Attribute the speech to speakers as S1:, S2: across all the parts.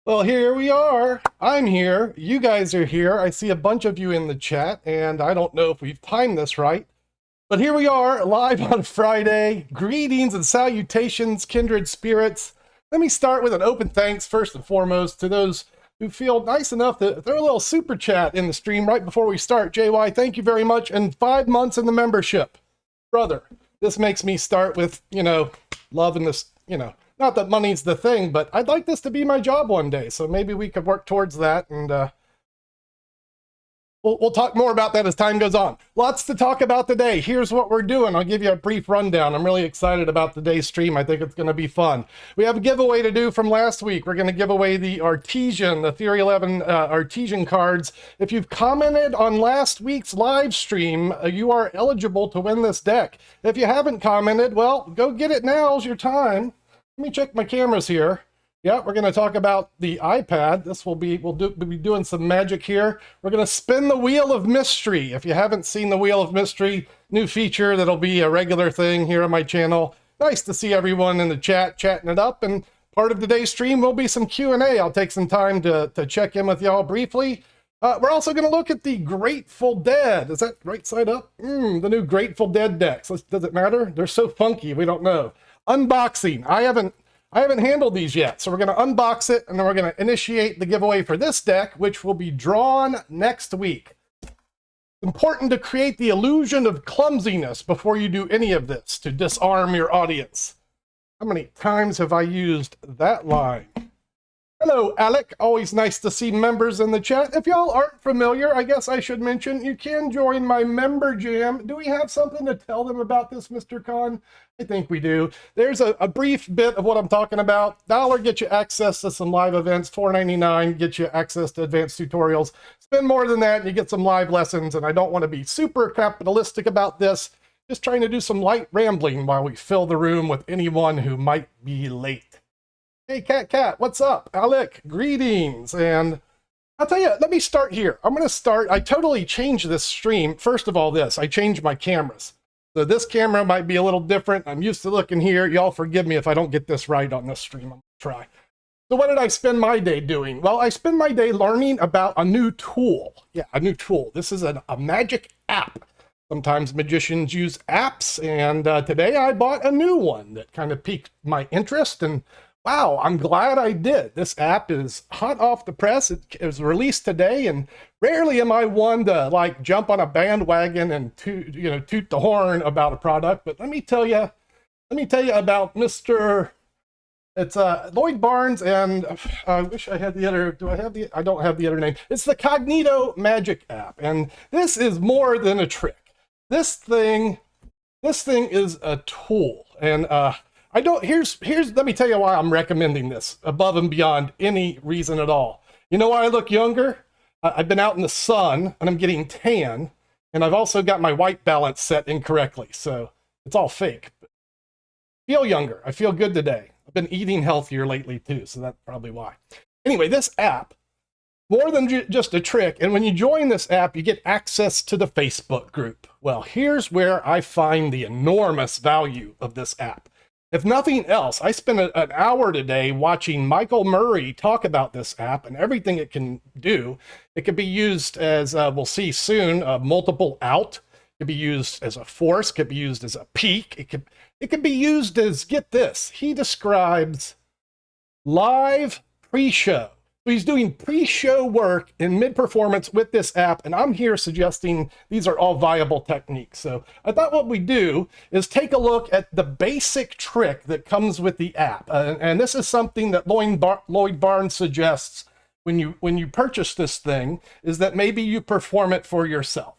S1: Well, here we are. I'm here. You guys are here. I see a bunch of you in the chat, and I don't know if we've timed this right. But here we are, live on Friday. Greetings and salutations, kindred spirits. Let me start with an open thanks, first and foremost, to those who feel nice enough to throw a little super chat in the stream right before we start. JY, thank you very much. And 5 months in the membership. Brother, this makes me start with, loving this, not that money's the thing, but I'd like this to be my job one day. So maybe we could work towards that, and we'll talk more about that as time goes on. Lots to talk about today. Here's what we're doing. I'll give you a brief rundown. I'm really excited about today's stream. I think it's going to be fun. We have a giveaway to do from last week. We're going to give away the Artesian, the Therory11 Artesian cards. If you've commented on last week's live stream, you are eligible to win this deck. If you haven't commented, well, go get it. Now's your time. Let me check my cameras here. Yeah, we're going to talk about the iPad. We'll be doing some magic here. We're going to spin the Wheel of Mystery. If you haven't seen the Wheel of Mystery, new feature that'll be a regular thing here on my channel. Nice to see everyone in the chat chatting it up. And part of today's stream will be some Q&A. I'll take some time to check in with y'all briefly. We're also going to look at the Grateful Dead. Is that right side up? The new Grateful Dead decks. Does it matter? They're so funky, we don't know. Unboxing. I haven't handled these yet, so we're going to unbox it, and then we're going to initiate the giveaway for this deck, which will be drawn next week. It's important to create the illusion of clumsiness before you do any of this to disarm your audience. How many times have I used that line? Hello, Alec. Always nice to see members in the chat. If y'all aren't familiar, I guess I should mention you can join my member jam. Do we have something to tell them about this, Mr. Conn? I think we do. There's a brief bit of what I'm talking about. $1 gets you access to some live events. $4.99 gets you access to advanced tutorials. Spend more than that and you get some live lessons. And I don't want to be super capitalistic about this. Just trying to do some light rambling while we fill the room with anyone who might be late. Hey, Cat, what's up? Alec, greetings. And I'll tell you, let me start here. I'm going to start. I totally changed this stream. First of all, I changed my cameras. So this camera might be a little different. I'm used to looking here. Y'all forgive me if I don't get this right on this stream. I'm going to try. So what did I spend my day doing? Well, I spend my day learning about a new tool. Yeah, a new tool. This is a magic app. Sometimes magicians use apps, and today I bought a new one that kind of piqued my interest, and wow, I'm glad I did. This app is hot off the press. It was released today, and rarely am I one to jump on a bandwagon and toot the horn about a product. But let me tell you about Mr. It's Lloyd Barnes, and I wish I had the other. I don't have the other name. It's the Cognito Magic app, and this is more than a trick. This thing is a tool, and let me tell you why I'm recommending this above and beyond any reason at all. You know why I look younger? I've been out in the sun and I'm getting tan, and I've also got my white balance set incorrectly, so it's all fake. But I feel younger. I feel good today. I've been eating healthier lately too, so that's probably why. Anyway, this app, more than just a trick, and when you join this app, you get access to the Facebook group. Well, here's where I find the enormous value of this app. If nothing else, I spent an hour today watching Michael Murray talk about this app and everything it can do. It can be used as, we'll see soon, multiple out. It can be used as a force, it can be used as a peak. It can be used as, get this, he describes live pre-show. So he's doing pre-show work in mid-performance with this app, and I'm here suggesting these are all viable techniques. So I thought what we do is take a look at the basic trick that comes with the app. And this is something that Lloyd Barnes suggests when you purchase this thing, is that maybe you perform it for yourself.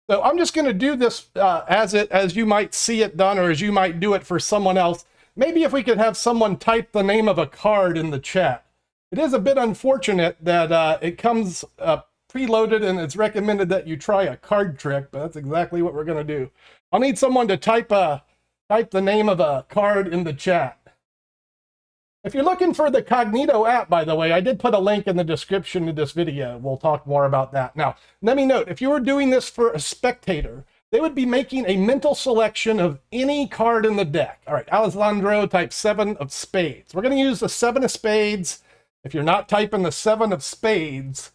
S1: So I'm just going to do this as you might see it done, or as you might do it for someone else. Maybe if we could have someone type the name of a card in the chat. It is a bit unfortunate that it comes preloaded and it's recommended that you try a card trick, but that's exactly what we're going to do. I'll need someone to type the name of a card in the chat. If you're looking for the Cognito app, by the way, I did put a link in the description of this video. We'll talk more about that. Now, let me note, if you were doing this for a spectator, they would be making a mental selection of any card in the deck. All right, Alessandro type 7 of spades. We're going to use the 7 of spades. If you're not typing the 7 of spades,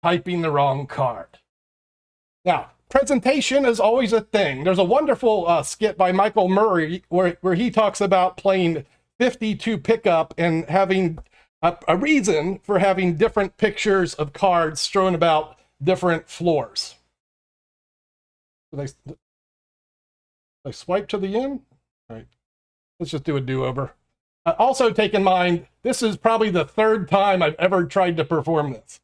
S1: typing the wrong card. Now, presentation is always a thing. There's a wonderful skit by Michael Murray where he talks about playing 52 pickup and having a reason for having different pictures of cards strewn about different floors. Did I swipe to the end? All right, let's just do a do-over. Also take in mind, this is probably the 3rd time I've ever tried to perform this.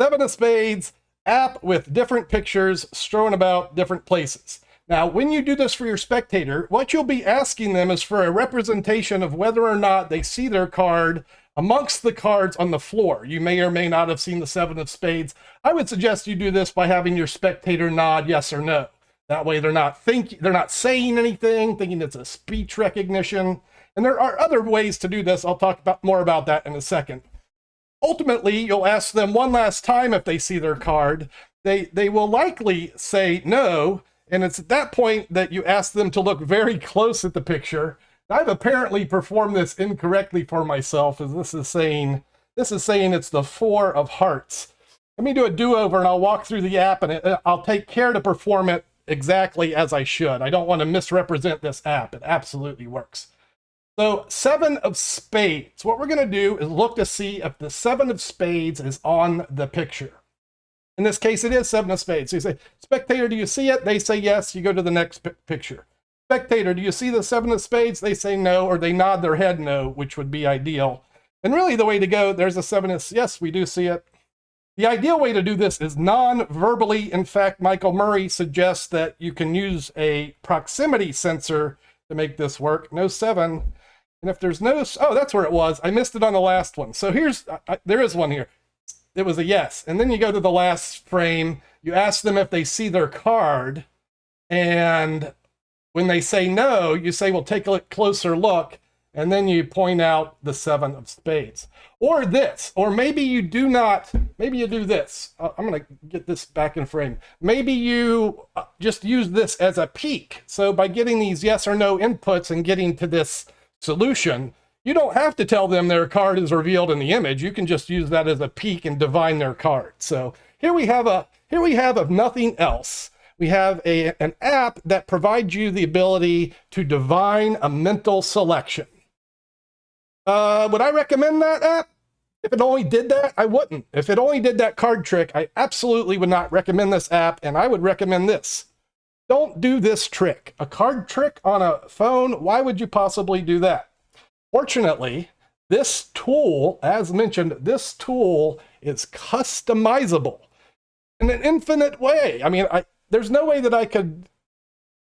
S1: 7 of spades, app with different pictures strewn about different places. Now, when you do this for your spectator, what you'll be asking them is for a representation of whether or not they see their card amongst the cards on the floor. You may or may not have seen the 7 of spades. I would suggest you do this by having your spectator nod yes or no. That way they're not saying anything, thinking it's a speech recognition. And there are other ways to do this. I'll talk more about that in a second. Ultimately, you'll ask them one last time if they see their card. They will likely say no, and it's at that point that you ask them to look very close at the picture. I've apparently performed this incorrectly for myself, as this is saying it's the 4 of hearts. Let me do a do-over, and I'll walk through the app, and I'll take care to perform it exactly as I should. I don't want to misrepresent this app. It absolutely works. So 7 of spades. What we're going to do is look to see if the 7 of spades is on the picture. In this case, it is 7 of spades. So you say, spectator, do you see it? They say yes. You go to the next picture. Spectator, do you see the 7 of spades? They say no, or they nod their head no, which would be ideal. And really the way to go, there's a 7 of, yes, we do see it. The ideal way to do this is non-verbally. In fact, Michael Murray suggests that you can use a proximity sensor to make this work. No 7. And if there's no, oh, that's where it was. I missed it on the last one. So there is one here. It was a yes. And then you go to the last frame. You ask them if they see their card. And when they say no, you say, well, take a closer look. And then you point out the 7 of spades. Or this, or maybe you do not, maybe you do this. I'm going to get this back in frame. Maybe you just use this as a peek. So by getting these yes or no inputs and getting to this solution, you don't have to tell them their card is revealed in the image. You can just use that as a peek and divine their card. So here we have if nothing else, we have an app that provides you the ability to divine a mental selection. Would I recommend that app? If it only did that, I wouldn't. If it only did that card trick, I absolutely would not recommend this app, and I would recommend this. Don't do this trick. A card trick on a phone, why would you possibly do that? Fortunately, this tool, as mentioned, this tool is customizable in an infinite way. I mean, there's no way that I could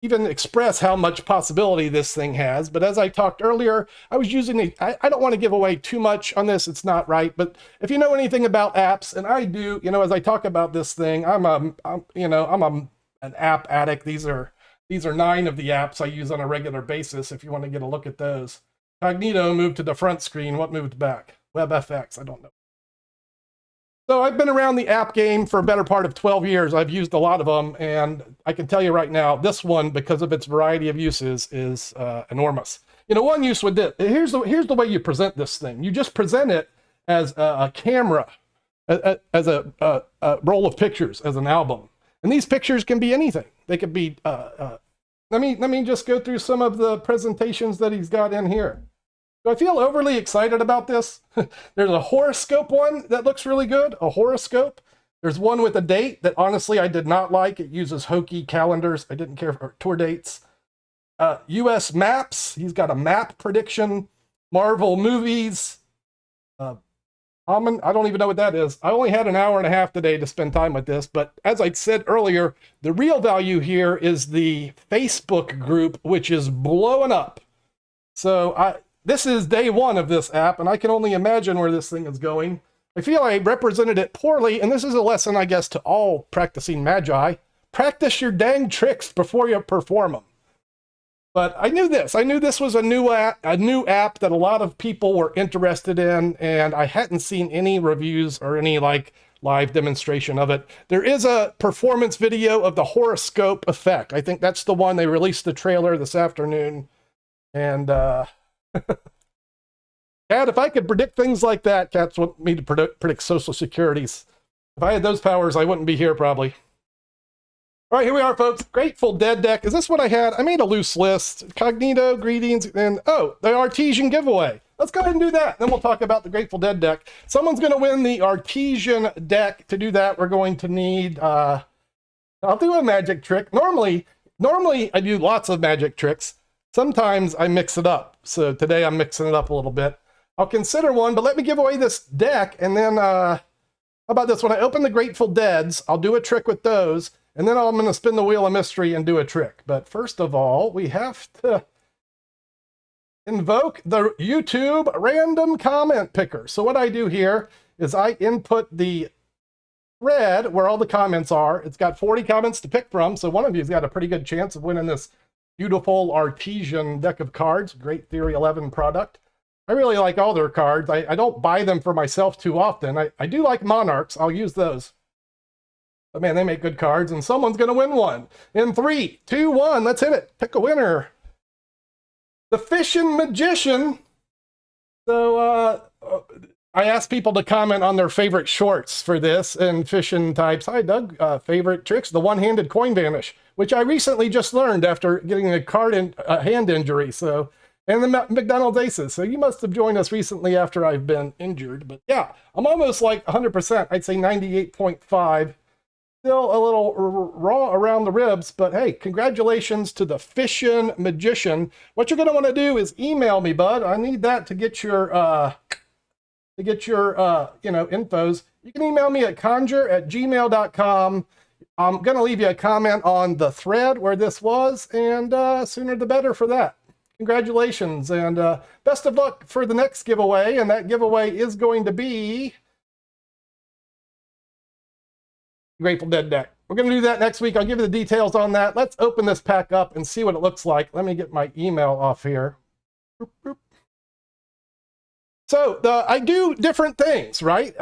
S1: even express how much possibility this thing has. But as I talked earlier, I was using I don't want to give away too much on this. It's not right. But if you know anything about apps, and I do, as I talk about this thing, I'm an app addict. These are 9 of the apps I use on a regular basis. If you want to get a look at those. Cognito moved to the front screen. What moved back? WebFX. I don't know. So I've been around the app game for a better part of 12 years. I've used a lot of them, and I can tell you right now, this one, because of its variety of uses, is enormous. One use with this, here's the way you present this thing. You just present it as a camera, as a roll of pictures, as an album. And these pictures can be anything. They could be, let me just go through some of the presentations that he's got in here. Do I feel overly excited about this? There's a horoscope one that looks really good, a horoscope. There's one with a date that honestly I did not like. It uses hokey calendars. I didn't care for tour dates. US maps, he's got a map prediction. Marvel movies. I don't even know what that is. I only had an hour and a half today to spend time with this, but as I said earlier, the real value here is the Facebook group, which is blowing up. So this is day 1 of this app, and I can only imagine where this thing is going. I feel I represented it poorly, and this is a lesson, I guess, to all practicing magi. Practice your dang tricks before you perform them. But I knew this. I knew this was a new app that a lot of people were interested in, and I hadn't seen any reviews or any live demonstration of it. There is a performance video of the horoscope effect. I think that's the one. They released the trailer this afternoon, and Cat, if I could predict things like that, cats want me to predict social securities. If I had those powers, I wouldn't be here probably. All right, here we are, folks. Grateful Dead Deck. Is this what I had? I made a loose list. Cognito, greetings, and oh, the Artesian giveaway. Let's go ahead and do that. Then we'll talk about the Grateful Dead deck. Someone's going to win the Artesian deck. To do that, we're going to need, I'll do a magic trick. Normally I do lots of magic tricks. Sometimes I mix it up. So today I'm mixing it up a little bit. I'll consider one, but let me give away this deck. And then, how about this? When I open the Grateful Deads, I'll do a trick with those. And then I'm going to spin the wheel of mystery and do a trick. But first of all, we have to invoke the YouTube random comment picker. So what I do here is I input the thread where all the comments are. It's got 40 comments to pick from. So one of you's got a pretty good chance of winning this beautiful Artesian deck of cards. Great Therory11 product. I really like all their cards. I don't buy them for myself too often. I do like Monarchs. I'll use those. But man, they make good cards, and someone's going to win one. In 3, 2, 1, let's hit it. Pick a winner. The Fishing Magician. So I asked people to comment on their favorite shorts for this and fishing types. Hi, Doug. Favorite tricks, the one-handed coin vanish, which I recently just learned after getting a hand injury. So, and the McDonald's Aces. So you must have joined us recently after I've been injured. But yeah, I'm almost like 100%. I'd say 98.5. Still a little raw around the ribs, but hey, congratulations to the Fishing Magician. What you're going to want to do is email me, bud. I need that to get your infos. You can email me at conjure@gmail.com. I'm going to leave you a comment on the thread where this was, and sooner the better for that. Congratulations, and best of luck for the next giveaway, and that giveaway is going to be Grateful Dead Deck. We're going to do that next week. I'll give you the details on that. Let's open this pack up and see what it looks like. Let me get my email off here. Boop, boop. So I do different things, right?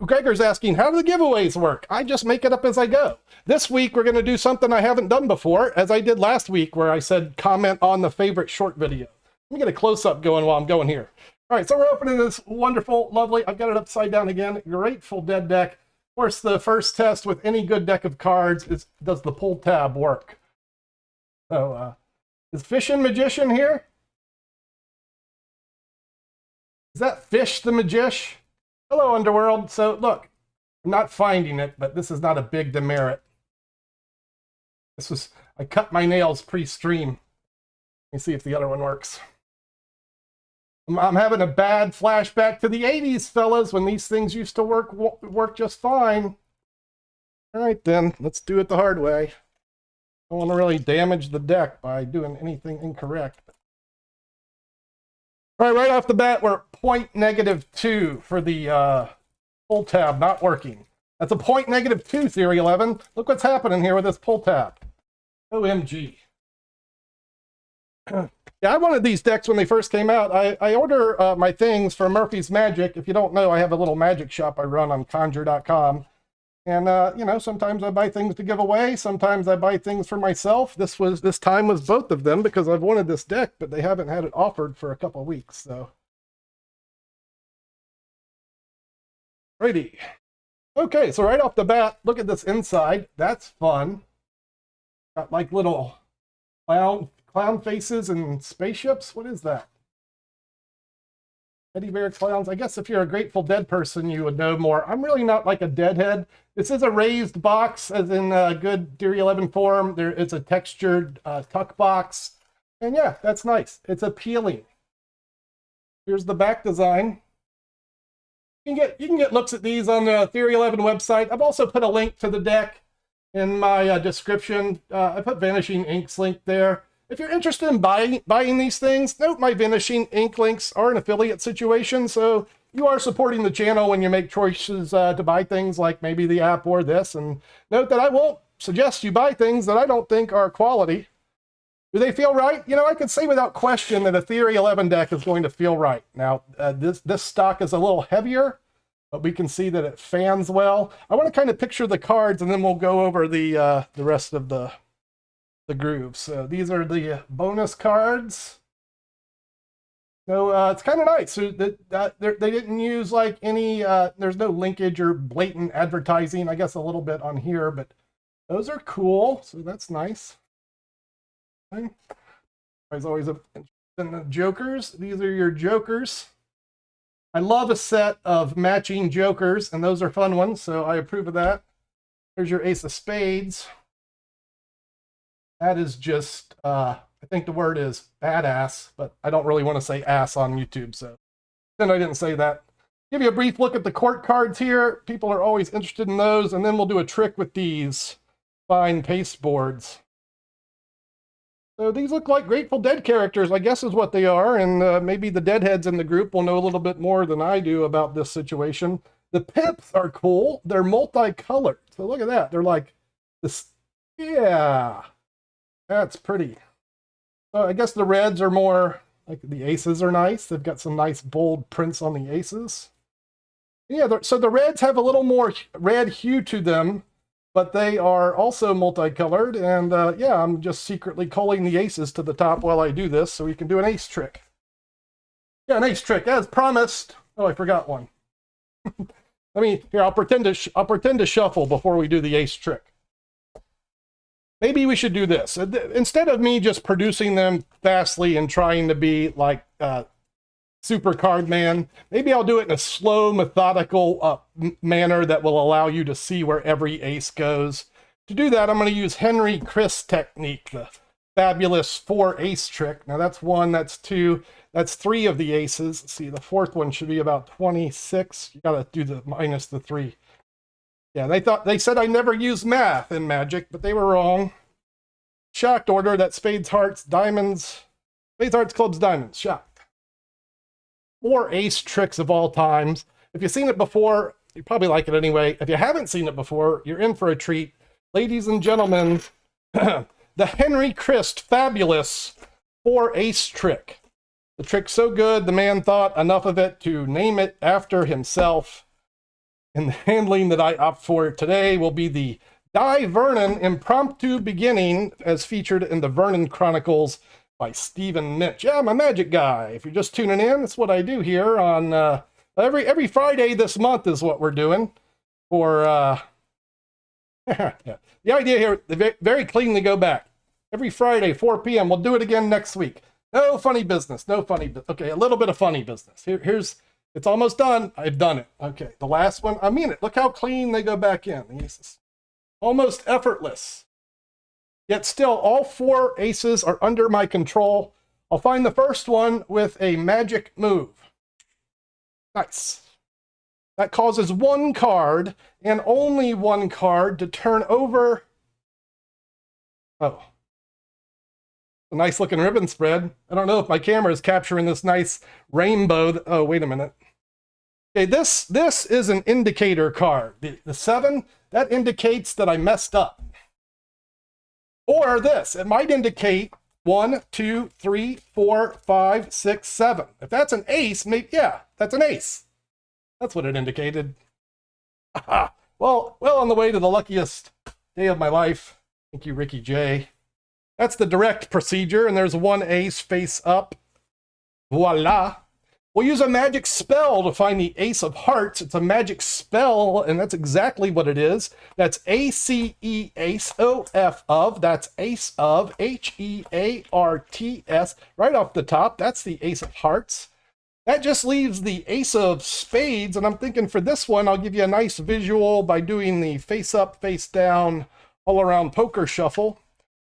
S1: Gregor's asking, how do the giveaways work? I just make it up as I go. This week, we're going to do something I haven't done before, as I did last week, where I said comment on the favorite short video. Let me get a close-up going while I'm going here. All right, so we're opening this wonderful, lovely, I've got it upside down again, Grateful Dead Deck. Of course, the first test with any good deck of cards is, does the pull tab work? So, is Fishing Magician here? Is that Fish the Magician? Hello, Underworld. So, look, I'm not finding it, but this is not a big demerit. I cut my nails pre-stream. Let me see if the other one works. I'm having a bad flashback to the 80s, fellas, when these things used to work just fine. All right, then, let's do it the hard way. I don't want to really damage the deck by doing anything incorrect. All right off the bat, we're -2 for the pull tab not working. That's a -2, Therory11. Look what's happening here with this pull tab. OMG. Yeah, I wanted these decks when they first came out. I order my things from Murphy's Magic. If you don't know, I have a little magic shop I run on conjure.com. And, sometimes I buy things to give away. Sometimes I buy things for myself. This time was both of them because I've wanted this deck, but they haven't had it offered for a couple of weeks. So, righty. Okay, so right off the bat, look at this inside. That's fun. Got like little clown faces and spaceships. What is that? Teddy bear clowns. I guess if you're a Grateful Dead person, you would know more. I'm really not like a deadhead. This is a raised box, as in good Therory11 form. It's a textured tuck box. And yeah, that's nice. It's appealing. Here's the back design. You can get looks at these on the Therory11 website. I've also put a link to the deck in my description. I put Vanishing Inc's link there. If you're interested in buying these things, note my Vanishing Inc links are an affiliate situation, so you are supporting the channel when you make choices to buy things like maybe the app or this. And note that I won't suggest you buy things that I don't think are quality. Do they feel right? You know, I could say without question that a Therory11 deck is going to feel right. Now, this stock is a little heavier, but we can see that it fans well. I want to kind of picture the cards, and then we'll go over the rest of the grooves. So these are the bonus cards. So it's kind of nice. So they didn't use like any, there's no linkage or blatant advertising. I guess a little bit on here, but those are cool. So that's nice. I was always interested in the jokers. These are your jokers. I love a set of matching jokers, and those are fun ones, so I approve of that. There's your ace of spades. That is just, I think the word is badass, but I don't really want to say ass on YouTube, so then I didn't say that. Give you a brief look at the court cards here. People are always interested in those, and then we'll do a trick with these fine paste boards. So these look like Grateful Dead characters, I guess is what they are, and maybe the Deadheads in the group will know a little bit more than I do about this situation. The pips are cool. They're multicolored. So look at that. They're like this. Yeah, that's pretty. So I guess the reds are more, like the aces are nice. They've got some nice bold prints on the aces. Yeah, so the reds have a little more red hue to them, but they are also multicolored, and yeah, I'm just secretly calling the aces to the top while I do this, so we can do an ace trick. Yeah, an ace trick, as promised. Oh, I forgot one. Here, I'll pretend to shuffle before we do the ace trick. Maybe we should do this. Instead of me just producing them fastly and trying to be like Super Card Man, maybe I'll do it in a slow, methodical manner that will allow you to see where every ace goes. To do that, I'm going to use Henry Criss technique, the fabulous 4 ace trick. Now that's 1, that's 2, that's 3 of the aces. Let's see, the 4th one should be about 26. You got to do the minus the 3. Yeah, they said I never use math in Magic, but they were wrong. Shocked order, that spades, hearts, diamonds, spades, hearts, clubs, diamonds. Shocked. 4 ace tricks of all times. If you've seen it before, you probably like it anyway. If you haven't seen it before, you're in for a treat. Ladies and gentlemen, the Henry Criss fabulous 4 ace trick. The trick's so good, the man thought enough of it to name it after himself. And the handling that I opt for today will be the Die Vernon Impromptu Beginning, as featured in the Vernon Chronicles by Stephen Minch. Yeah, I'm a magic guy. If you're just tuning in, that's what I do here on every Friday this month is what we're doing. For yeah. The idea here, very cleanly go back. Every Friday, 4 p.m. We'll do it again next week. No funny business. No funny business. Okay, a little bit of funny business. Here's, it's almost done. I've done it. Okay, the last one, I mean it. Look how clean they go back in. The aces. Almost effortless. Yet still, all 4 aces are under my control. I'll find the first one with a magic move. Nice. That causes 1 card, and only 1 card, to turn over. Oh. A nice looking ribbon spread. I don't know if my camera is capturing this nice rainbow. Oh, wait a minute. Okay, this is an indicator card. The 7, that indicates that I messed up. Or this, it might indicate 1, 2, 3, 4, 5, 6, 7. If that's an ace, maybe, yeah, that's an ace. That's what it indicated. Well, on the way to the luckiest day of my life. Thank you, Ricky J. That's the direct procedure, and there's 1 ace face up. Voila. We'll use a magic spell to find the ace of hearts. It's a magic spell, and that's exactly what it is. That's A-C-E, ace, O-F of. That's ace of, H-E-A-R-T-S. Right off the top, that's the ace of hearts. That just leaves the ace of spades, and I'm thinking for this one, I'll give you a nice visual by doing the face up, face down, all around poker shuffle,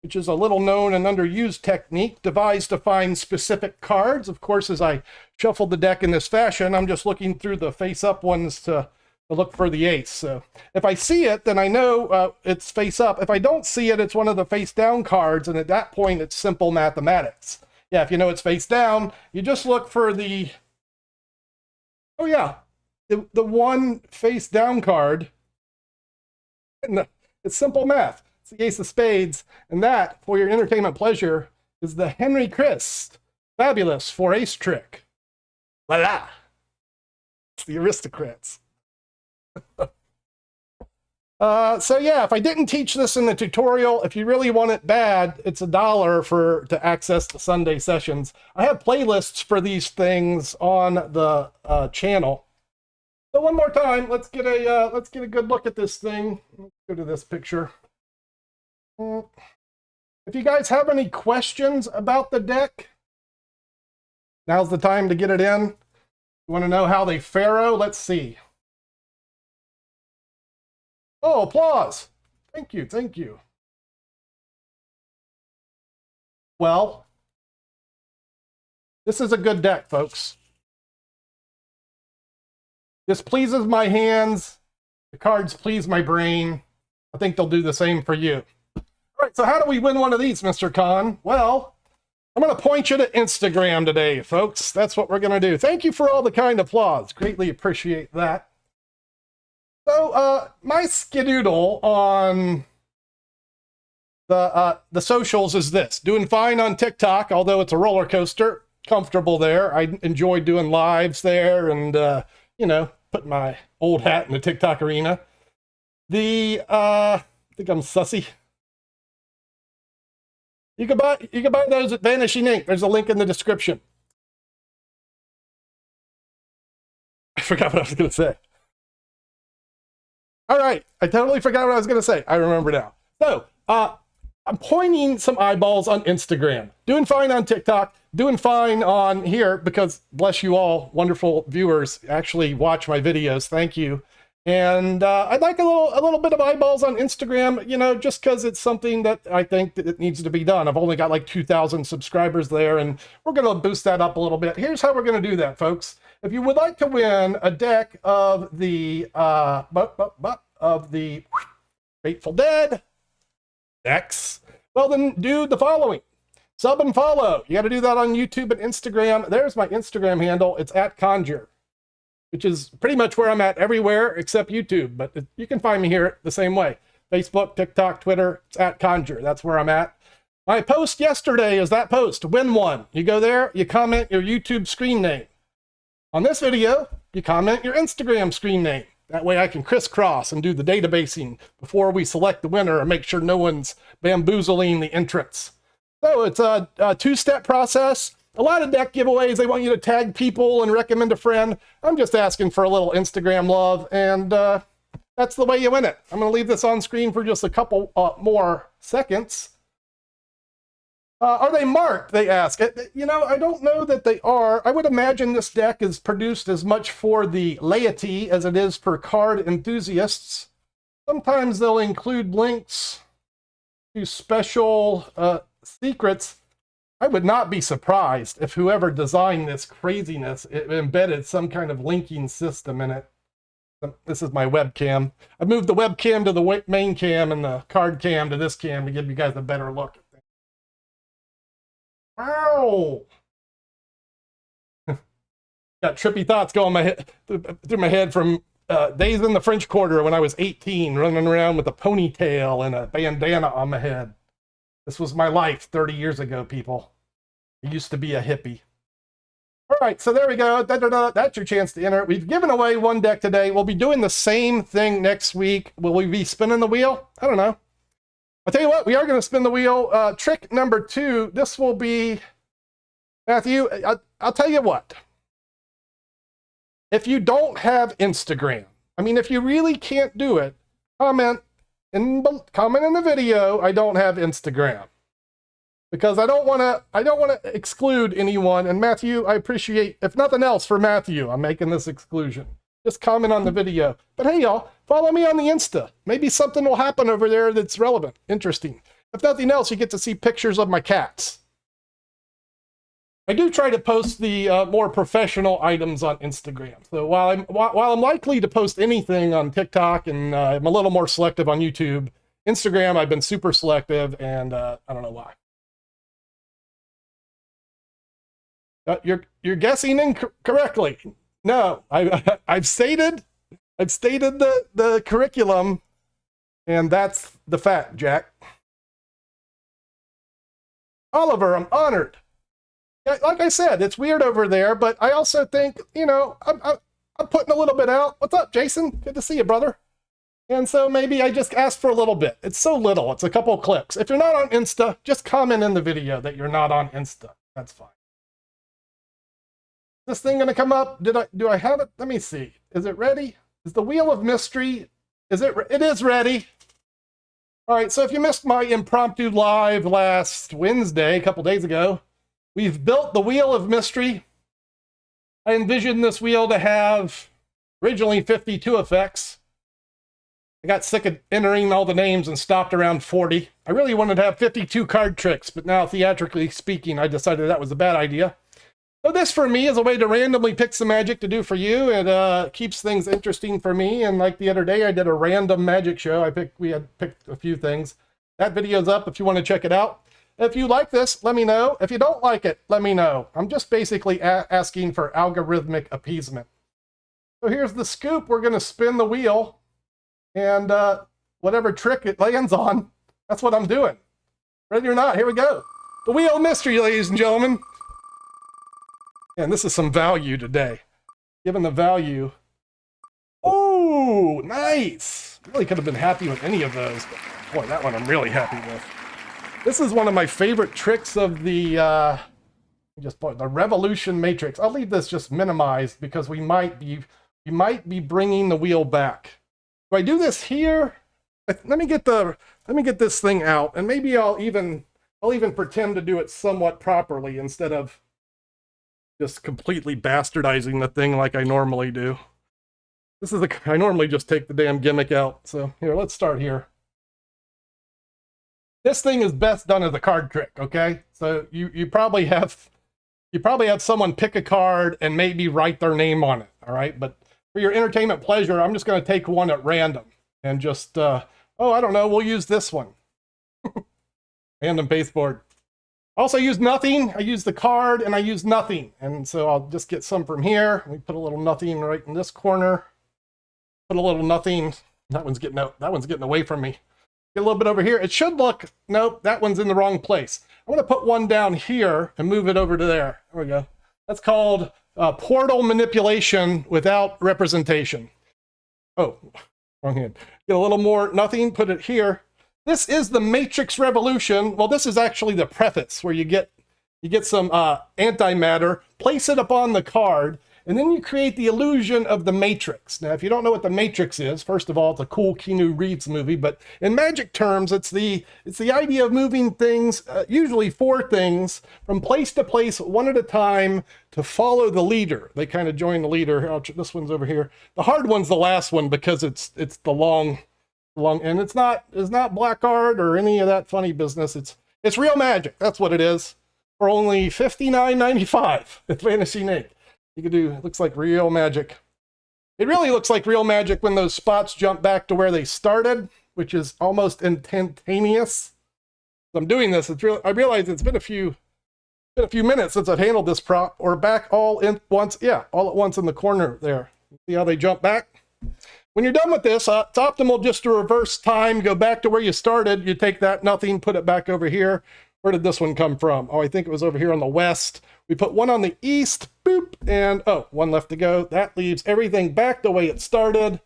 S1: which is a little known and underused technique devised to find specific cards. Of course, as I shuffle the deck in this fashion, I'm just looking through the face-up ones to look for the ace. So if I see it, then I know it's face-up. If I don't see it, it's one of the face-down cards, and at that point, it's simple mathematics. Yeah, if you know it's face-down, you just look for the... Oh, yeah, the 1 face-down card. And it's simple math. It's the ace of spades, and that, for your entertainment pleasure, is the Henry Criss fabulous 4 ace trick. Voila! It's the aristocrats. So yeah, if I didn't teach this in the tutorial, if you really want it bad, it's $1 to access the Sunday sessions. I have playlists for these things on the channel. So one more time, let's get a good look at this thing. Let's go to this picture. If you guys have any questions about the deck, now's the time to get it in. You want to know how they faro? Let's see. Oh, applause. Thank you, thank you. Well, this is a good deck, folks. This pleases my hands. The cards please my brain. I think they'll do the same for you. All right, so how do we win one of these, Mr. Conn? Well, I'm going to point you to Instagram today, folks. That's what we're going to do. Thank you for all the kind applause. Greatly appreciate that. So, my skedoodle on the socials is this. Doing fine on TikTok, although it's a roller coaster. Comfortable there. I enjoy doing lives there and, you know, putting my old hat in the TikTok arena. I think I'm sussy. You can buy those at Vanishing Inc. There's a link in the description. I forgot what I was going to say. All right, I totally forgot what I was going to say. I remember now. So, I'm pointing some eyeballs on Instagram. Doing fine on TikTok. Doing fine on here because, bless you all, wonderful viewers actually watch my videos. Thank you. And I'd like a little bit of eyeballs on Instagram, you know, just because it's something that I think that it needs to be done. I've only got like 2,000 subscribers there, and we're going to boost that up a little bit. Here's how we're going to do that, folks. If you would like to win a deck of the Grateful Dead decks, well then do the following. Sub and follow. You got to do that on YouTube and Instagram. There's my Instagram handle. It's @Conjure, which is pretty much where I'm at everywhere except YouTube, but you can find me here the same way. Facebook, TikTok, Twitter, it's @Conjure. That's where I'm at. My post yesterday is that post, win one. You go there, you comment your YouTube screen name. On this video, you comment your Instagram screen name. That way I can crisscross and do the databasing before we select the winner and make sure no one's bamboozling the entrance. So it's a two-step process. A lot of deck giveaways, they want you to tag people and recommend a friend. I'm just asking for a little Instagram love, and that's the way you win it. I'm going to leave this on screen for just a couple more seconds. Are they marked, they ask. You know, I don't know that they are. I would imagine this deck is produced as much for the laity as it is for card enthusiasts. Sometimes they'll include links to special secrets. I would not be surprised if whoever designed this craziness embedded some kind of linking system in it. This is my webcam. I moved the webcam to the main cam and the card cam to this cam to give you guys a better look. Ow! Got trippy thoughts going through my head from days in the French Quarter when I was 18, running around with a ponytail and a bandana on my head. This was my life 30 years ago, people. I used to be a hippie. All right, so there we go. That's your chance to enter. We've given away one deck today. We'll be doing the same thing next week. Will we be spinning the wheel? I don't know. I'll tell you what, we are going to spin the wheel. Trick number 2, this will be, Matthew, I'll tell you what. If you don't have Instagram, I mean, if you really can't do it, comment in the video, I don't have Instagram. Because I don't want to exclude anyone. And Matthew, I appreciate, if nothing else for Matthew, I'm making this exclusion. Just comment on the video. But hey, y'all, follow me on the Insta. Maybe something will happen over there that's relevant, interesting. If nothing else, you get to see pictures of my cats. I do try to post the more professional items on Instagram. So while I'm likely to post anything on TikTok and I'm a little more selective on YouTube, Instagram I've been super selective, and I don't know why. You're guessing incorrectly. No, I've stated the curriculum, and that's the fact, Jack. Oliver, I'm honored. Like I said, it's weird over there, but I also think, you know, I'm putting a little bit out. What's up, Jason? Good to see you, brother. And so maybe I just asked for a little bit. It's so little. It's a couple clicks. If you're not on Insta, just comment in the video that you're not on Insta. That's fine. This thing going to come up? Do I have it? Let me see. Is it ready? Is the Wheel of Mystery? It is ready. All right, so if you missed my impromptu live last Wednesday, a couple days ago, we've built the Wheel of Mystery. I envisioned this wheel to have originally 52 effects. I got sick of entering all the names and stopped around 40. I really wanted to have 52 card tricks, but now theatrically speaking, I decided that was a bad idea. So this for me is a way to randomly pick some magic to do for you. It keeps things interesting for me. And like the other day, I did a random magic show. We had picked a few things. That video's up if you want to check it out. If you like this, let me know. If you don't like it, let me know. I'm just basically asking for algorithmic appeasement. So here's the scoop. We're going to spin the wheel. And whatever trick it lands on, that's what I'm doing. Ready or not, here we go. The Wheel of Mystery, ladies and gentlemen. And this is some value today. Given the value. Oh, nice. Really could have been happy with any of those. But boy, that one I'm really happy with. This is one of my favorite tricks of the Revolution Matrix. I'll leave this just minimized because we might be bringing the wheel back. Do I do this here? Let me get this thing out, and maybe I'll even pretend to do it somewhat properly instead of just completely bastardizing the thing like I normally do. I normally just take the damn gimmick out. So here, let's start here. This thing is best done as a card trick, okay? So you probably have someone pick a card and maybe write their name on it, all right? But for your entertainment pleasure, I'm just going to take one at random and just, I don't know, we'll use this one. Random pasteboard. I also use nothing. I use the card and I use nothing. And so I'll just get some from here. We put a little nothing right in this corner. Put a little nothing. That one's getting away from me. Get a little bit over here. It should look, nope, that one's in the wrong place. I'm going to put one down here and move it over to there. There we go. That's called portal manipulation without representation. Oh, wrong hand. Get a little more nothing, put it here. This is the Matrix Revolution. Well, this is actually the preface where you get some antimatter, place it upon the card, and then you create the illusion of the Matrix. Now, if you don't know what the Matrix is, first of all, it's a cool Keanu Reeves movie, but in magic terms, it's the idea of moving things, usually 4 things, from place to place, one at a time, to follow the leader. They kind of join the leader. This one's over here. The hard one's the last one because it's the long, and it's not black art or any of that funny business. It's real magic. That's what it is. For only $59.95 at Vanishing Inc. You could do, it looks like real magic. It really looks like real magic when those spots jump back to where they started, which is almost instantaneous. So I'm doing this. I realize it's been a few minutes since I've handled this prop. Or back all at once in the corner there. See how they jump back? When you're done with this, it's optimal just to reverse time, go back to where you started. You take that nothing, put it back over here. Where did this one come from? Oh, I think it was over here on the west. We put one on the east, boop, and one left to go. That leaves everything back the way it started.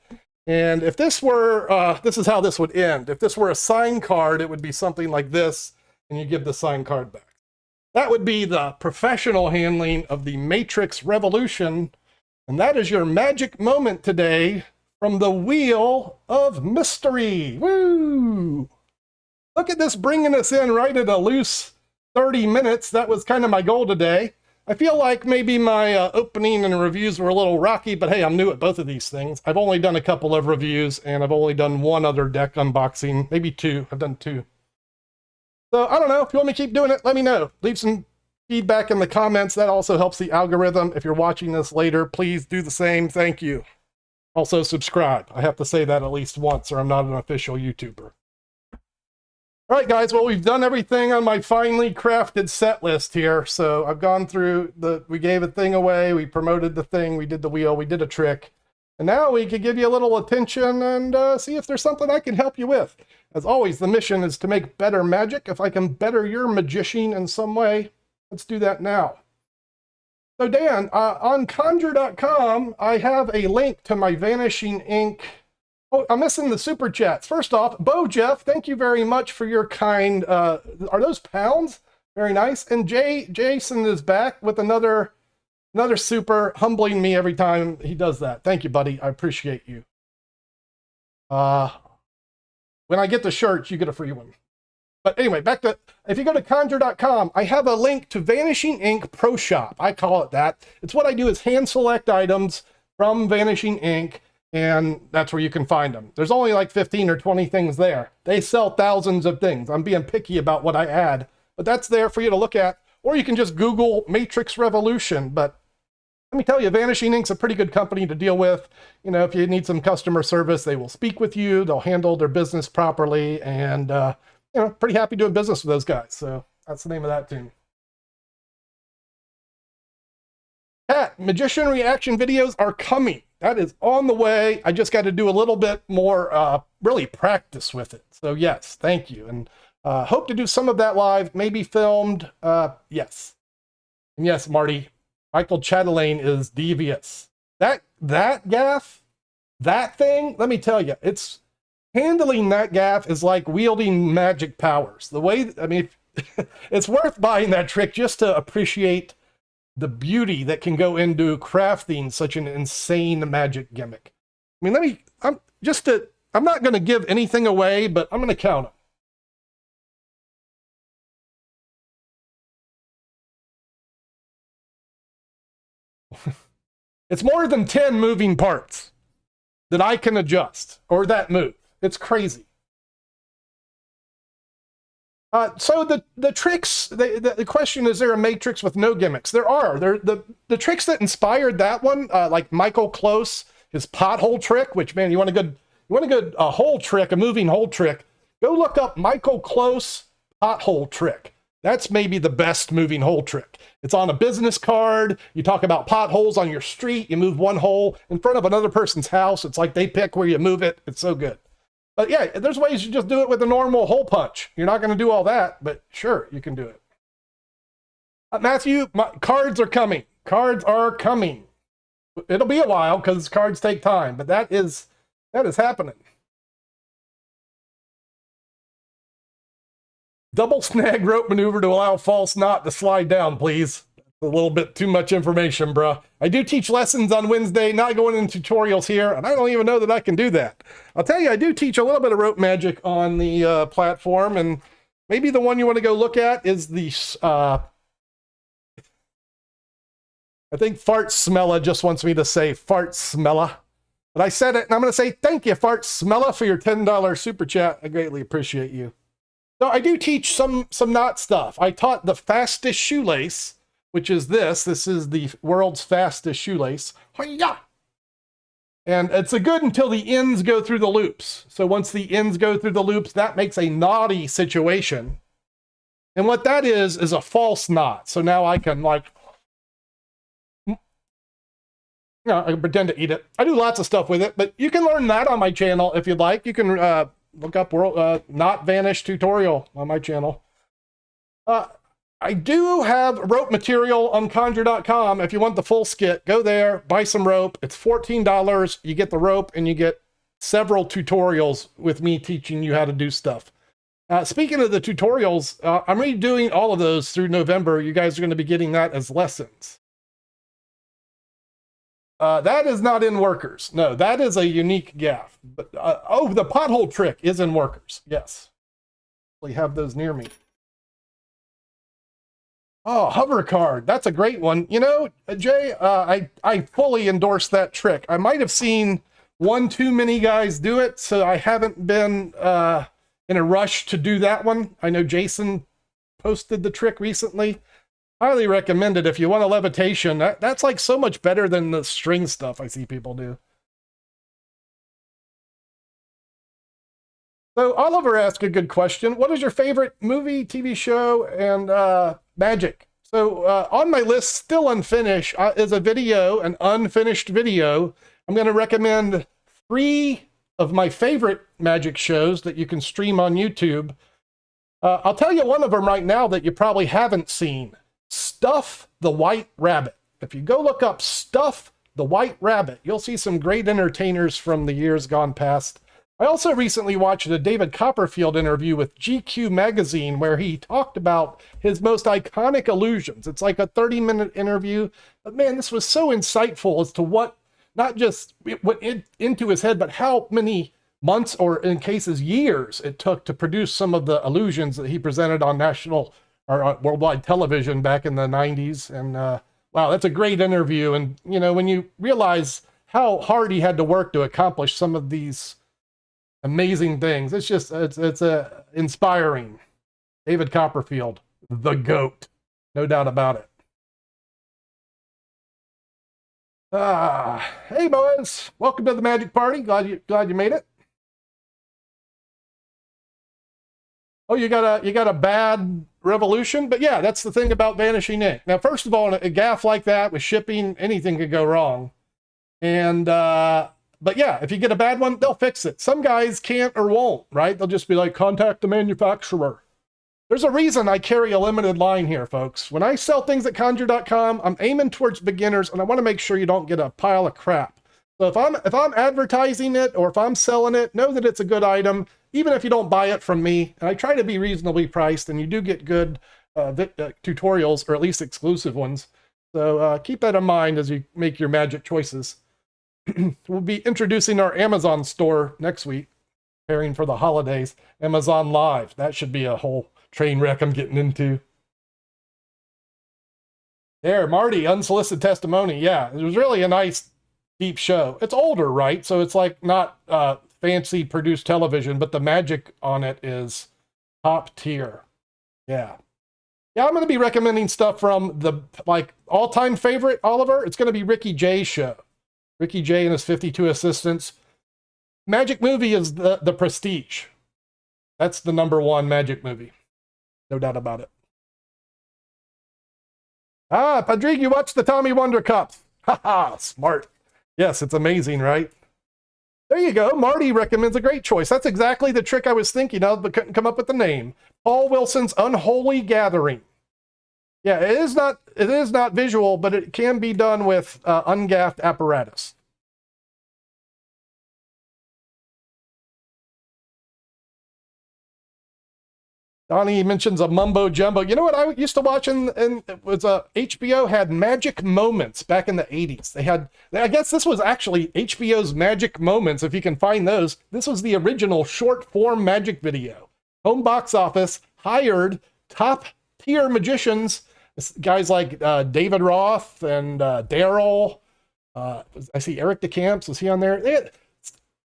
S1: And if this were, this is how this would end. If this were a sign card, it would be something like this, and you give the sign card back. That would be the professional handling of the Matrix Revolution. And that is your magic moment today from the Wheel of Mystery. Woo! Look at this bringing us in right at a loose 30 minutes. That was kind of my goal today. I feel like maybe my opening and reviews were a little rocky, but hey, I'm new at both of these things. I've only done a couple of reviews, and I've only done one other deck unboxing, maybe 2. I've done 2. So I don't know. If you want me to keep doing it, let me know. Leave some feedback in the comments. That also helps the algorithm. If you're watching this later, please do the same. Thank you. Also, subscribe. I have to say that at least once, or I'm not an official YouTuber. All right, guys, well, we've done everything on my finely crafted set list here. So I've gone through we gave a thing away, we promoted the thing, we did the wheel, we did a trick. And now we could give you a little attention and see if there's something I can help you with. As always, the mission is to make better magic. If I can better your magician in some way, let's do that now. So Dan, on conjure.com, I have a link to my Vanishing Inc Oh, I'm missing the super chats. First off, Bo Jeff, thank you very much for your kind, are those pounds? Very nice. And Jason is back with another super, humbling me every time he does that. Thank you, buddy. I appreciate you. When I get the shirts, you get a free one. But anyway, back to, if you go to conjure.com, I have a link to Vanishing Inc Pro Shop. I call it that. It's what I do is hand select items from Vanishing Inc, and that's where you can find them. There's only like 15 or 20 things there. They sell thousands of things. I'm being picky about what I add, but that's there for you to look at. Or you can just Google Matrix Revolution. But let me tell you, Vanishing Inc's a pretty good company to deal with. You know, if you need some customer service, they will speak with you. They'll handle their business properly, and you know, pretty happy doing business with those guys. So that's the name of that tune. Pat, magician reaction videos are coming. That is on the way. I just got to do a little bit more, really practice with it. So yes, thank you. And hope to do some of that live, maybe filmed. Yes. And yes, Marty, Michael Chatelaine is devious. That gaff, that thing, let me tell you, it's handling that gaff is like wielding magic powers. The way, I mean, it's worth buying that trick just to appreciate the beauty that can go into crafting such an insane magic gimmick. I mean, I'm not going to give anything away, but I'm going to count them. It's more than 10 moving parts that I can adjust, or that move. It's crazy. So the tricks, the question, is there a matrix with no gimmicks? There are. The tricks that inspired that one, like Michael Close, his pothole trick, which, man, you want a good hole trick, a moving hole trick, go look up Michael Close pothole trick. That's maybe the best moving hole trick. It's on a business card. You talk about potholes on your street. You move one hole in front of another person's house. It's like they pick where you move it. It's so good. But yeah, there's ways you just do it with a normal hole punch. You're not going to do all that, but sure, you can do it. Matthew, cards are coming. Cards are coming. It'll be a while because cards take time, but that is happening. Double snag rope maneuver to allow false knot to slide down, please. A little bit too much information, bruh. I do teach lessons on Wednesday, not going into tutorials here, and I don't even know that I can do that. I'll tell you, I do teach a little bit of rope magic on the platform, and maybe the one you want to go look at is the, I think Fart Smella just wants me to say Fart Smella. But I said it, and I'm going to say thank you, Fart Smella, for your $10 super chat. I greatly appreciate you. So I do teach some knot stuff. I taught the fastest shoelace, which is this. This is the world's fastest shoelace. Hi-ya! And it's a good until the ends go through the loops. So once the ends go through the loops, that makes a knotty situation. And what that is a false knot. So now I can, like, you know, I can pretend to eat it. I do lots of stuff with it, but you can learn that on my channel if you'd like. You can look up Knot Vanish tutorial on my channel. I do have rope material on conjure.com. If you want the full skit, go there, buy some rope. It's $14. You get the rope and you get several tutorials with me teaching you how to do stuff. Speaking of the tutorials, I'm redoing all of those through November. You guys are going to be getting that as lessons. That is not in Workers. No, that is a unique gaff. But oh, the pothole trick is in Workers. Yes. We have those near me. Oh, hover card. That's a great one. You know, Jay, I fully endorse that trick. I might have seen one too many guys do it, so I haven't been in a rush to do that one. I know Jason posted the trick recently. Highly recommend it if you want a levitation. That's like so much better than the string stuff I see people do. So Oliver asked a good question. What is your favorite movie, TV show, and magic? So on my list, still unfinished, is a video, an unfinished video. I'm going to recommend 3 of my favorite magic shows that you can stream on YouTube. I'll tell you one of them right now that you probably haven't seen. Stuff the White Rabbit. If you go look up Stuff the White Rabbit. You'll see some great entertainers from the years gone past. I also recently watched a David Copperfield interview with GQ magazine where he talked about his most iconic illusions. It's like a 30-minute interview. But man, this was so insightful as to what, not just it went into his head, but how many months, or in cases years, it took to produce some of the illusions that he presented on national or worldwide television back in the 90s. And wow, that's a great interview. And, you know, when you realize how hard he had to work to accomplish some of these amazing things, it's just, it's inspiring. David Copperfield, the GOAT, no doubt about it. Hey boys, welcome to the Magic Party. Glad you made it. Oh, you got a bad revolution? But yeah, that's the thing about Vanishing Inc. Now, first of all, a gaffe like that with shipping, anything could go wrong. And but yeah, if you get a bad one, they'll fix it. Some guys can't or won't, right? They'll just be like, contact the manufacturer. There's a reason I carry a limited line here, folks. When I sell things at conjure.com, I'm aiming towards beginners, and I want to make sure you don't get a pile of crap. So if I'm advertising it or if I'm selling it, know that it's a good item, even if you don't buy it from me. And I try to be reasonably priced, and you do get good tutorials, or at least exclusive ones. So keep that in mind as you make your magic choices. We'll be introducing our Amazon store next week, preparing for the holidays. Amazon Live. That should be a whole train wreck I'm getting into. There, Marty, unsolicited testimony. Yeah, it was really a nice, deep show. It's older, right? So it's like not fancy produced television, but the magic on it is top tier. Yeah. Yeah, I'm going to be recommending stuff from the all-time favorite, Oliver. It's going to be Ricky Jay's show. Ricky Jay and his 52 assistants. Magic movie is the Prestige. That's the #1 magic movie. No doubt about it. Padrig, you watched the Tommy Wonder Cup. Haha, smart. Yes, it's amazing, right? There you go. Marty recommends a great choice. That's exactly the trick I was thinking of, but couldn't come up with the name. Paul Wilson's Unholy Gathering. Yeah, it is not visual, but it can be done with ungaffed apparatus. Donnie mentions a mumbo jumbo. You know what I used to watch and it was HBO had Magic Moments back in the 80s. They had, I guess this was actually HBO's Magic Moments, if you can find those. This was the original short form magic video. Home box office hired top tier magicians, guys like David Roth and Daryl. I see Eric DeCamps. Was he on there?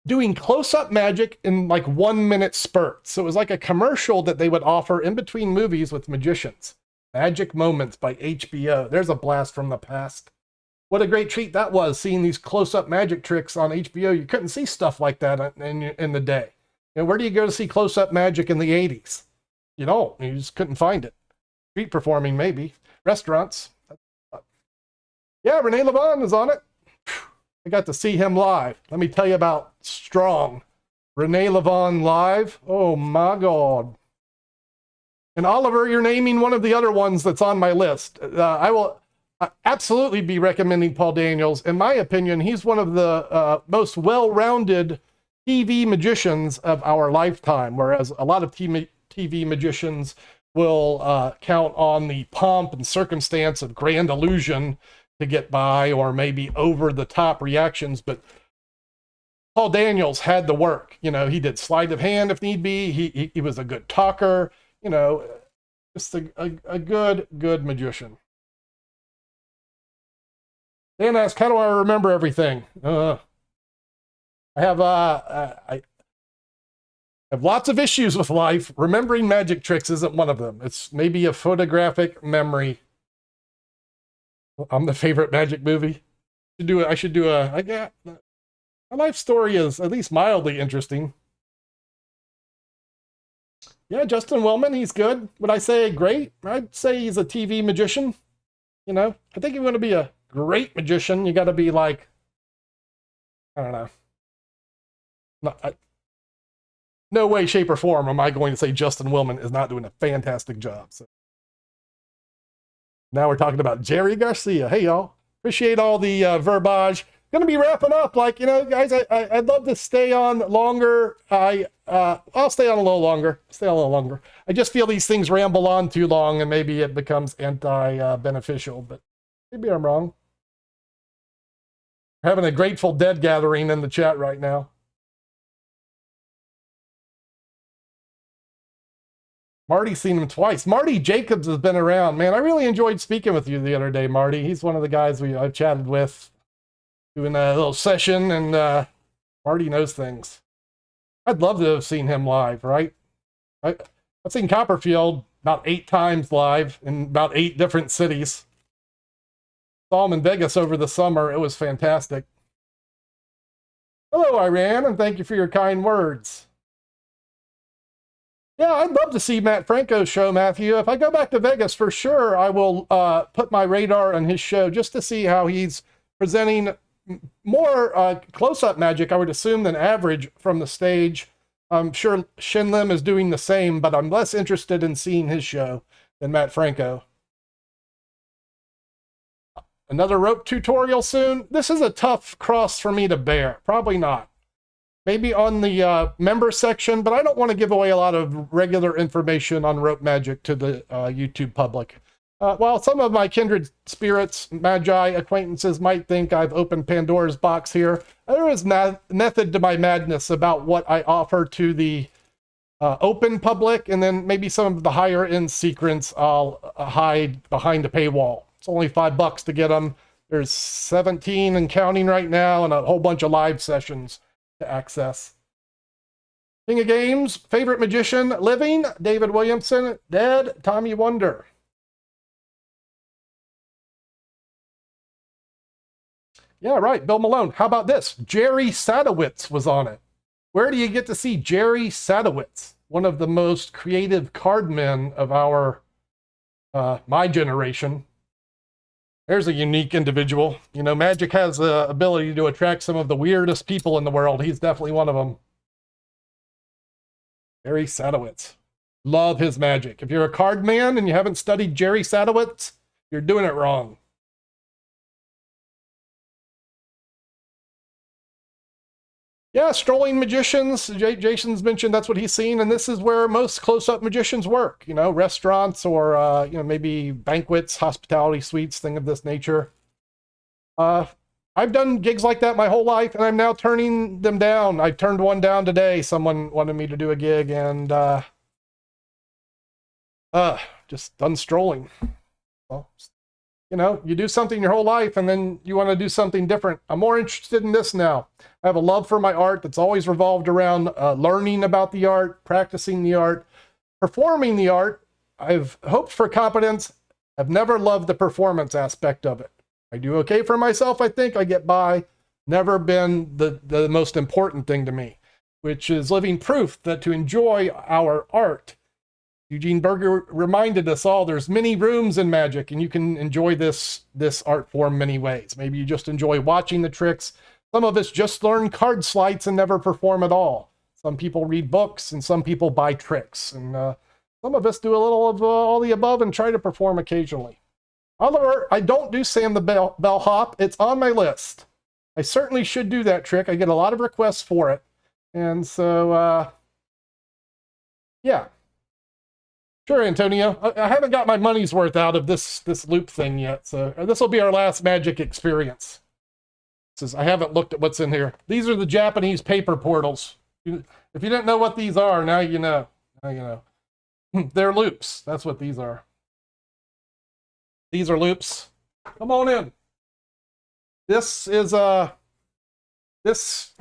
S1: Doing close-up magic in like 1 minute spurts. So it was like a commercial that they would offer in between movies with magicians. Magic Moments by HBO. There's a blast from the past. What a great treat that was, seeing these close-up magic tricks on HBO. You couldn't see stuff like that in the day. You know, where do you go to see close-up magic in the 80s? You don't. You just couldn't find it. Street performing, maybe. Restaurants. Yeah, Renee Levon is on it. I got to see him live. Let me tell you about Strong. Renee Levon live. Oh my God. And Oliver, you're naming one of the other ones that's on my list. I will absolutely be recommending Paul Daniels. In my opinion, he's one of the most well-rounded TV magicians of our lifetime, whereas a lot of TV magicians will count on the pomp and circumstance of grand illusion to get by, or maybe over the top reactions. But Paul Daniels had the work. You know, he did sleight of hand if need be. He was a good talker. You know, just a good magician. Dan asked, how do I remember everything? I have lots of issues with life. Remembering magic tricks isn't one of them. It's maybe a photographic memory. I'm the favorite magic movie. I should do a my life story is at least mildly interesting. Yeah, Justin Willman, he's good. Would I say great? I'd say he's a TV magician. You know, I think if you want to be a great magician, you got to be like, I don't know. No way, shape, or form am I going to say Justin Willman is not doing a fantastic job. So now we're talking about Jerry Garcia. Hey, y'all. Appreciate all the verbiage. Gonna be wrapping up. Like, you know, guys, I'd love to stay on longer. I'll stay on a little longer. Stay on a little longer. I just feel these things ramble on too long, and maybe it becomes anti-beneficial. But maybe I'm wrong. We're having a Grateful Dead gathering in the chat right now. Marty's seen him twice. Marty Jacobs has been around. Man, I really enjoyed speaking with you the other day, Marty. He's one of the guys I've chatted with, doing a little session, and Marty knows things. I'd love to have seen him live, right? I've seen Copperfield about 8 times live in about 8 different cities. Saw him in Vegas over the summer. It was fantastic. Hello, Iran, and thank you for your kind words. Yeah, I'd love to see Matt Franco's show, Matthew. If I go back to Vegas, for sure, I will put my radar on his show just to see how he's presenting more close-up magic, I would assume, than average from the stage. I'm sure Shin Lim is doing the same, but I'm less interested in seeing his show than Matt Franco. Another rope tutorial soon? This is a tough cross for me to bear. Probably not. Maybe on the member section, but I don't want to give away a lot of regular information on rope magic to the YouTube public. While some of my kindred spirits, magi acquaintances might think I've opened Pandora's box here, there is method to my madness about what I offer to the open public, and then maybe some of the higher end secrets I'll hide behind a paywall. It's only $5 to get them. There's 17 and counting right now, and a whole bunch of live sessions to access. King of Games, favorite magician, living, David Williamson, dead, Tommy Wonder. Yeah, right, Bill Malone. How about this? Jerry Sadowitz was on it. Where do you get to see Jerry Sadowitz, one of the most creative card men of my generation? There's a unique individual. You know, magic has the ability to attract some of the weirdest people in the world. He's definitely one of them. Jerry Sadowitz. Love his magic. If you're a card man and you haven't studied Jerry Sadowitz, you're doing it wrong. Yeah, strolling magicians. Jason's mentioned that's what he's seen, and this is where most close-up magicians work. You know, restaurants or you know, maybe banquets, hospitality suites, thing of this nature. I've done gigs like that my whole life, and I'm now turning them down. I turned one down today. Someone wanted me to do a gig, and just done strolling. Well, you know, you do something your whole life, and then you want to do something different. I'm more interested in this now. I have a love for my art that's always revolved around learning about the art, practicing the art, performing the art. I've hoped for competence. I've never loved the performance aspect of it. I do okay for myself, I think. I get by. Never been the most important thing to me, which is living proof that to enjoy our art, Eugene Berger reminded us all there's many rooms in magic, and you can enjoy this art form many ways. Maybe you just enjoy watching the tricks. Some of us just learn card sleights and never perform at all. Some people read books, and some people buy tricks. And some of us do a little of all the above and try to perform occasionally. However, I don't do Sam the Bellhop. It's on my list. I certainly should do that trick. I get a lot of requests for it. And so, yeah. Sure, Antonio. I haven't got my money's worth out of this loop thing yet, so this will be our last magic experience. Says I haven't looked at what's in here. These are the Japanese paper portals. If you didn't know what these are, now you know. Now you know. They're loops. That's what these are. These are loops. Come on in. This is well,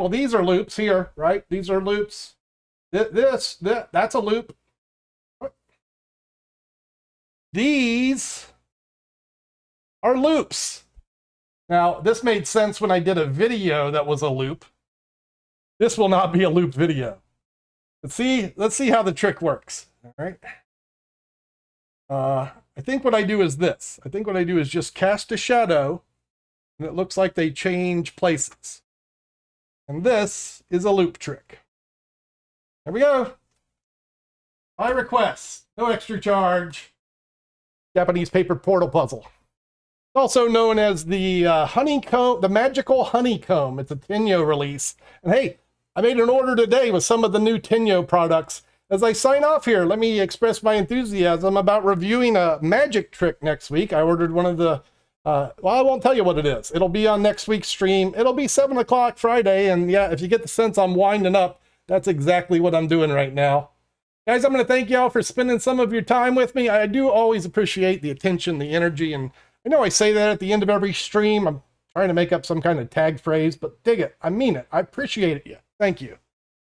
S1: these are loops here, right? These are loops. That's a loop. These are loops. Now, this made sense when I did a video that was a loop. This will not be a loop video. Let's see how the trick works. All right. I think what I do is this. I think what I do is just cast a shadow, and it looks like they change places. And this is a loop trick. There we go. By request. No extra charge. Japanese paper portal puzzle. also known as the honeycomb, the magical honeycomb. It's a Tenyo release. And hey, I made an order today with some of the new Tenyo products. As I sign off here, let me express my enthusiasm about reviewing a magic trick next week. I ordered one of the, well, I won't tell you what it is. It'll be on next week's stream. It'll be 7 o'clock Friday. And yeah, if you get the sense I'm winding up, that's exactly what I'm doing right now. Guys, I'm going to thank y'all for spending some of your time with me. I do always appreciate the attention, the energy, and I know I say that at the end of every stream. I'm trying to make up some kind of tag phrase, but dig it. I mean it. I appreciate it. Thank you.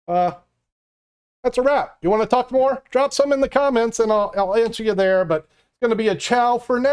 S1: That's a wrap. You want to talk more? Drop some in the comments and I'll answer you there, but it's going to be a ciao for now.